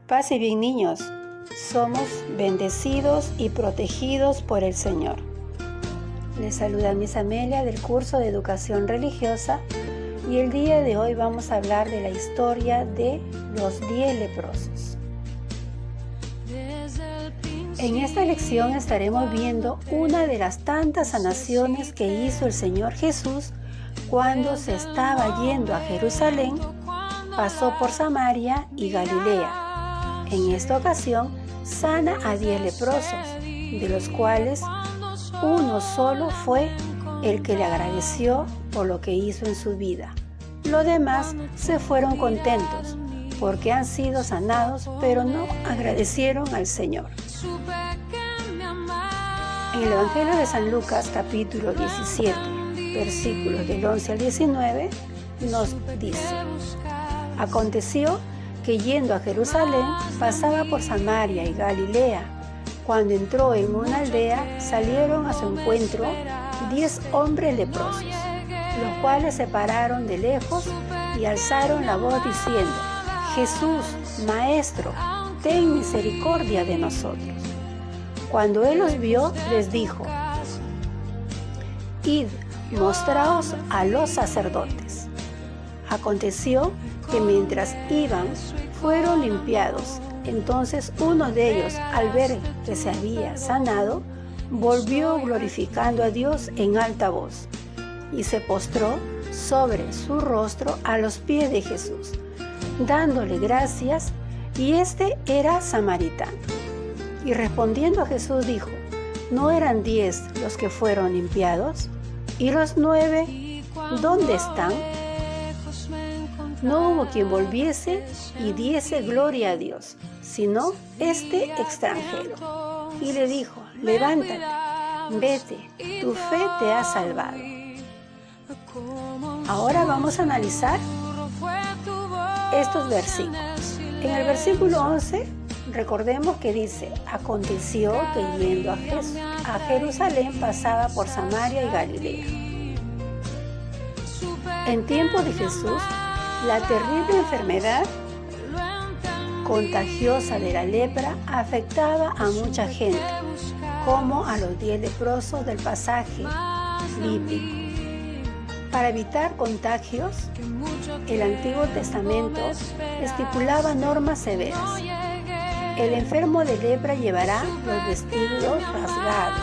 Paz y bien, niños, somos bendecidos y protegidos por el Señor. Les saluda Miss Amelia del curso de Educación Religiosa y el día de hoy vamos a hablar de la historia de los 10 leprosos. En esta lección estaremos viendo una de las tantas sanaciones que hizo el Señor Jesús cuando se estaba yendo a Jerusalén, pasó por Samaria y Galilea. En esta ocasión sana a 10 leprosos, de los cuales uno solo fue el que le agradeció por lo que hizo en su vida. Los demás se fueron contentos porque han sido sanados, pero no agradecieron al Señor. En el Evangelio de San Lucas, capítulo 17, versículos del 11 al 19, nos dice: Aconteció que yendo a Jerusalén pasaba por Samaria y Galilea. Cuando entró en una aldea, salieron a su encuentro 10 hombres leprosos, los cuales se pararon de lejos y alzaron la voz diciendo: Jesús, Maestro, ten misericordia de nosotros. Cuando él los vio, les dijo: Id, mostraos a los sacerdotes. Aconteció que mientras iban, fueron limpiados. Entonces uno de ellos, al ver que se había sanado, volvió glorificando a Dios en alta voz y se postró sobre su rostro a los pies de Jesús, dándole gracias, y este era samaritano. Y respondiendo a Jesús dijo: ¿No eran 10 los que fueron limpiados? ¿Y los 9 dónde están? No hubo quien volviese y diese gloria a Dios, sino este extranjero. Y le dijo: levántate, vete, tu fe te ha salvado. Ahora vamos a analizar estos versículos. En el versículo 11, recordemos que dice: aconteció que yendo a Jerusalén pasaba por Samaria y Galilea. En tiempo de Jesús, la terrible enfermedad contagiosa de la lepra afectaba a mucha gente, como a los 10 leprosos del pasaje bíblico. Para evitar contagios, el Antiguo Testamento estipulaba normas severas. El enfermo de lepra llevará los vestidos rasgados,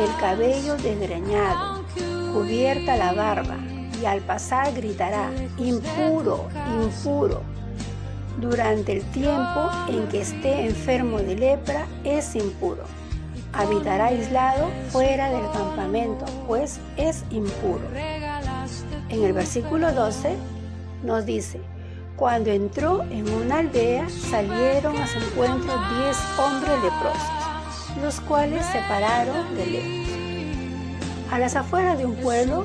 el cabello desgreñado, cubierta la barba, y al pasar gritará: impuro, impuro. Durante el tiempo en que esté enfermo de lepra es impuro. Habitará aislado fuera del campamento, pues es impuro. En el versículo 12 nos dice: cuando entró en una aldea, salieron a su encuentro 10 hombres leprosos, los cuales se pararon de lejos. A las afueras de un pueblo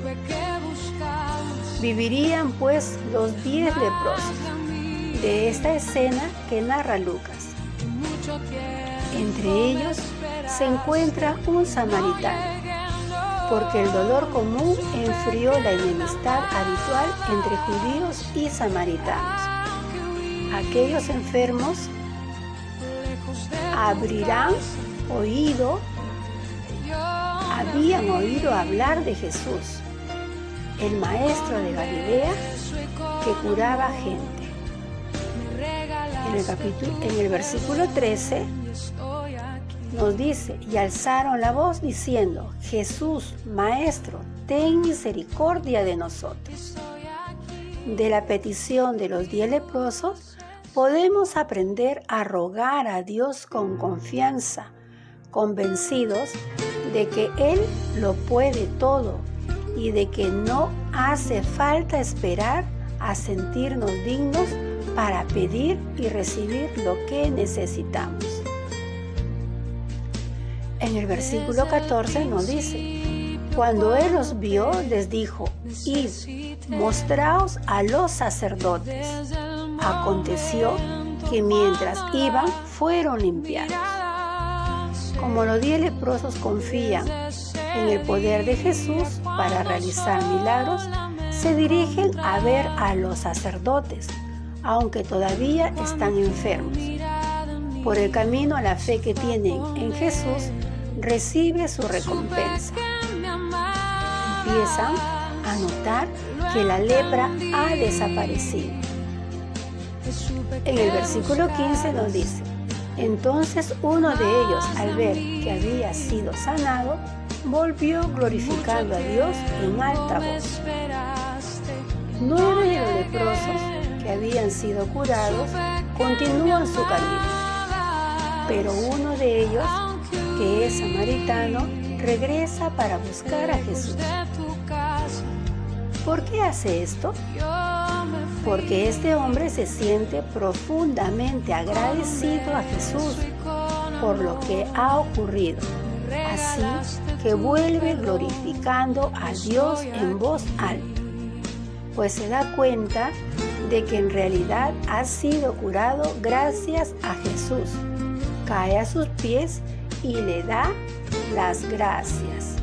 vivirían pues los 10 leprosos de esta escena que narra Lucas. Entre ellos se encuentra un samaritano, porque el dolor común enfrió la enemistad habitual entre judíos y samaritanos. Aquellos enfermos habían oído hablar de Jesús, el maestro de Galilea que curaba gente. En el versículo 13 nos dice: y alzaron la voz diciendo: Jesús, Maestro, ten misericordia de nosotros. De la petición de los 10 leprosos podemos aprender a rogar a Dios con confianza, convencidos de que Él lo puede todo y de que no hace falta esperar a sentirnos dignos para pedir y recibir lo que necesitamos. En el versículo 14 nos dice: cuando él los vio, les dijo: id, mostraos a los sacerdotes. Aconteció que mientras iban, fueron limpiados. Como los 10 leprosos confían en el poder de Jesús para realizar milagros, se dirigen a ver a los sacerdotes, aunque todavía están enfermos, por el camino a la fe que tienen en Jesús, recibe su recompensa. Empiezan a notar que la lepra ha desaparecido. En el versículo 15 nos dice: entonces uno de ellos, al ver que había sido sanado, volvió glorificando a Dios en alta voz. 9 de los leprosos que habían sido curados continúan su camino, pero uno de ellos, que es samaritano, regresa para buscar a Jesús. ¿Por qué hace esto? Porque este hombre se siente profundamente agradecido a Jesús por lo que ha ocurrido, así que vuelve glorificando a Dios en voz alta, pues se da cuenta de que en realidad ha sido curado gracias a Jesús. Cae a sus pies y le da las gracias.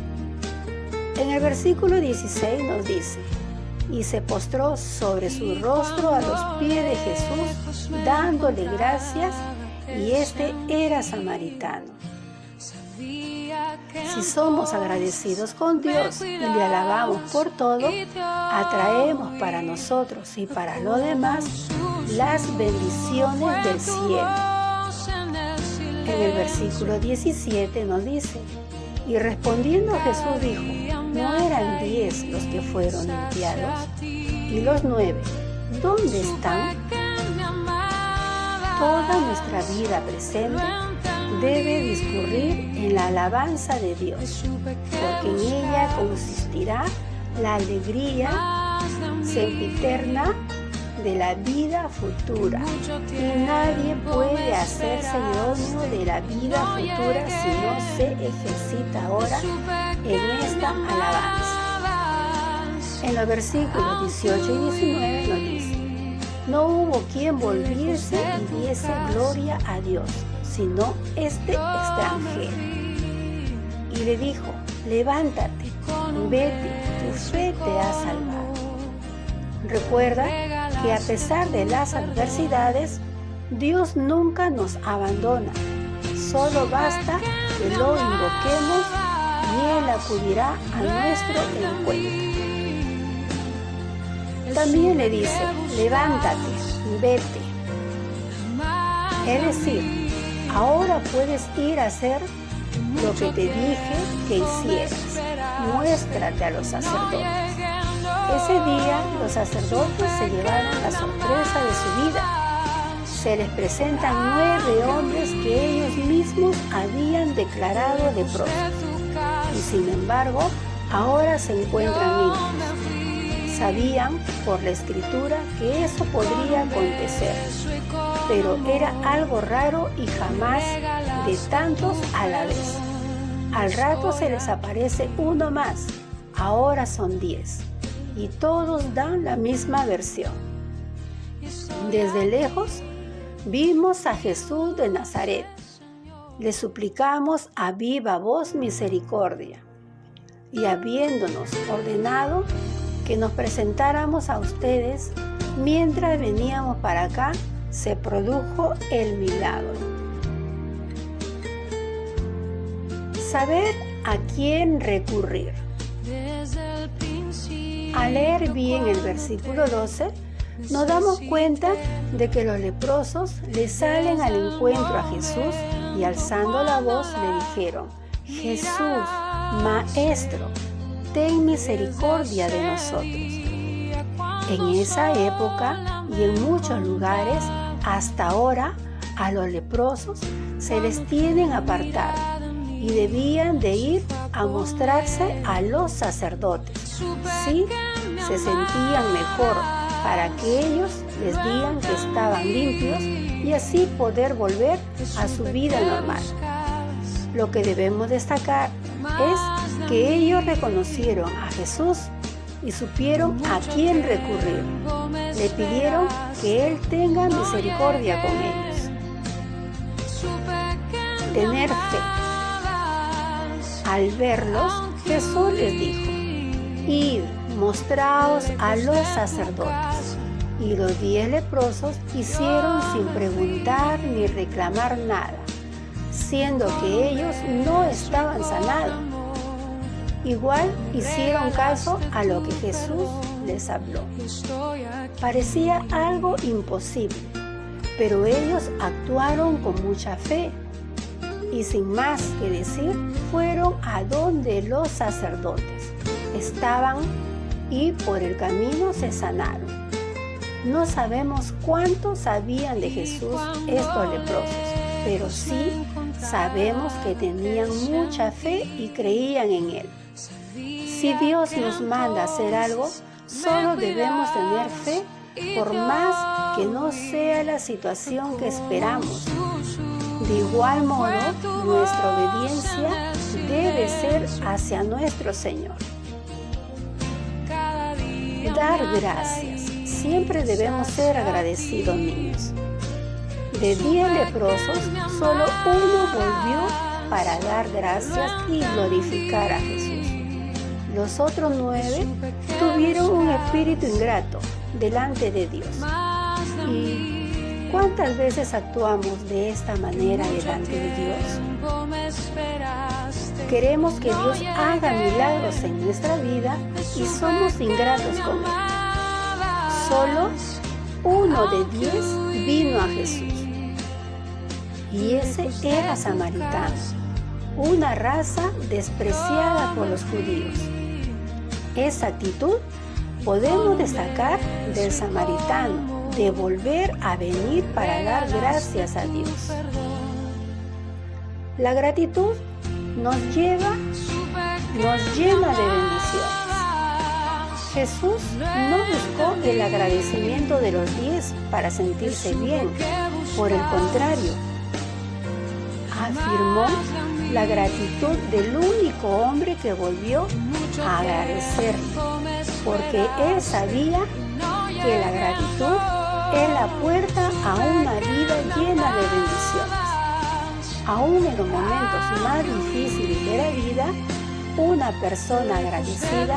En el versículo 16 nos dice: y se postró sobre su rostro a los pies de Jesús, dándole gracias, y este era samaritano. Si somos agradecidos con Dios y le alabamos por todo, atraemos para nosotros y para los demás las bendiciones del cielo. En el versículo 17 nos dice: y respondiendo Jesús dijo: ¿no eran 10 los que fueron limpiados? ¿Y los 9, dónde están? Toda nuestra vida presente debe discurrir en la alabanza de Dios, porque en ella consistirá la alegría sempiterna de la vida futura, y nadie puede hacerse idóneo de la vida futura si no se ejercita ahora en esta alabanza. En los versículos 18 y 19 nos dice: no hubo quien volviese y diese gloria a Dios, sino este extranjero. Y le dijo: levántate, vete, tu fe te ha salvado. Recuerda que a pesar de las adversidades, Dios nunca nos abandona. Solo basta que lo invoquemos y Él acudirá a nuestro encuentro. También le dice: levántate, vete. Es decir, ahora puedes ir a hacer lo que te dije que hicieras. Muéstrate a los sacerdotes. Ese día los sacerdotes se llevaron la sorpresa de su vida. Se les presentan 9 hombres que ellos mismos habían declarado leprosos. Y sin embargo, ahora se encuentran limpios. Sabían por la Escritura que eso podría acontecer, pero era algo raro y jamás de tantos a la vez. Al rato se les aparece uno más, ahora son 10, y todos dan la misma versión. Desde lejos vimos a Jesús de Nazaret. Le suplicamos a viva voz misericordia, y habiéndonos ordenado que nos presentáramos a ustedes, mientras veníamos para acá, se produjo el milagro. Saber a quién recurrir. Al leer bien el versículo 12, nos damos cuenta de que los leprosos le salen al encuentro a Jesús y alzando la voz le dijeron: Jesús, Maestro, ten misericordia de nosotros. En esa época y en muchos lugares, hasta ahora, a los leprosos se les tienen apartado y debían de ir a mostrarse a los sacerdotes. Sí, se sentían mejor para que ellos les digan que estaban limpios y así poder volver a su vida normal. Lo que debemos destacar es que ellos reconocieron a Jesús y supieron a quién recurrir. Le pidieron que Él tenga misericordia con ellos. Tener fe. Al verlos, Jesús les dijo: id, mostraos a los sacerdotes. Y los 10 leprosos hicieron sin preguntar ni reclamar nada, siendo que ellos no estaban sanados. Igual hicieron caso a lo que Jesús les habló. Parecía algo imposible, pero ellos actuaron con mucha fe y sin más que decir, fueron a donde los sacerdotes estaban y por el camino se sanaron. No sabemos cuántos sabían de Jesús estos leprosos, pero sí sabemos que tenían mucha fe y creían en Él. Si Dios nos manda a hacer algo, solo debemos tener fe, por más que no sea la situación que esperamos. De igual modo, nuestra obediencia debe ser hacia nuestro Señor. Dar gracias. Siempre debemos ser agradecidos, niños. De 10 leprosos, solo uno volvió para dar gracias y glorificar a Jesús. Los otros 9 tuvieron un espíritu ingrato delante de Dios. ¿Y cuántas veces actuamos de esta manera delante de Dios? Queremos que Dios haga milagros en nuestra vida y somos ingratos con Él. Solo uno de 10 vino a Jesús. Y ese era samaritano, una raza despreciada por los judíos. Esa actitud podemos destacar del samaritano, de volver a venir para dar gracias a Dios. La gratitud nos llena de bendiciones. Jesús no buscó el agradecimiento de los 10 para sentirse bien, por el contrario, afirmó la gratitud del único hombre que volvió a agradecerle, porque él sabía que la gratitud es la puerta a una vida llena de bendiciones. Aún en los momentos más difíciles de la vida, una persona agradecida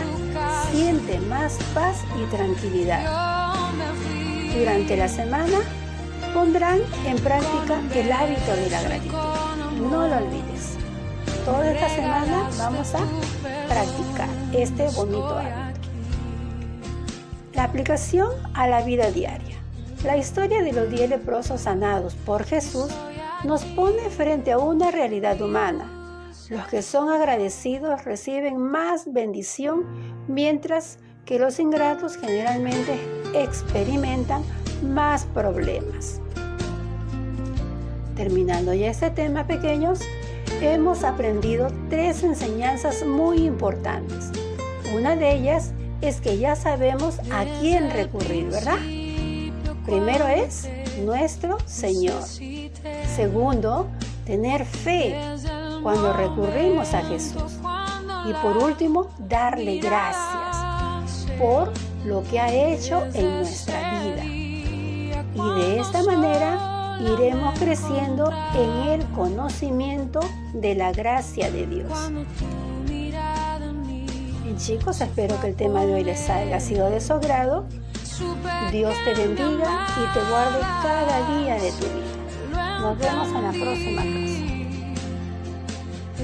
siente más paz y tranquilidad. Durante la semana pondrán en práctica el hábito de la gratitud. No lo olvides. Toda esta semana vamos a practicar este bonito hábito. La aplicación a la vida diaria. La historia de los 10 leprosos sanados por Jesús nos pone frente a una realidad humana. Los que son agradecidos reciben más bendición, mientras que los ingratos generalmente experimentan más problemas. Terminando ya este tema, pequeños, hemos aprendido 3 enseñanzas muy importantes. Una de ellas es que ya sabemos a quién recurrir, ¿verdad? Primero es nuestro Señor. Segundo, tener fe cuando recurrimos a Jesús. Y por último, darle gracias por lo que ha hecho en nuestra vida. Y de esta manera iremos creciendo en el conocimiento de la gracia de Dios. Bien, chicos, espero que el tema de hoy les haya sido de su agrado. Dios te bendiga y te guarde cada día de tu vida. Nos vemos en la próxima clase.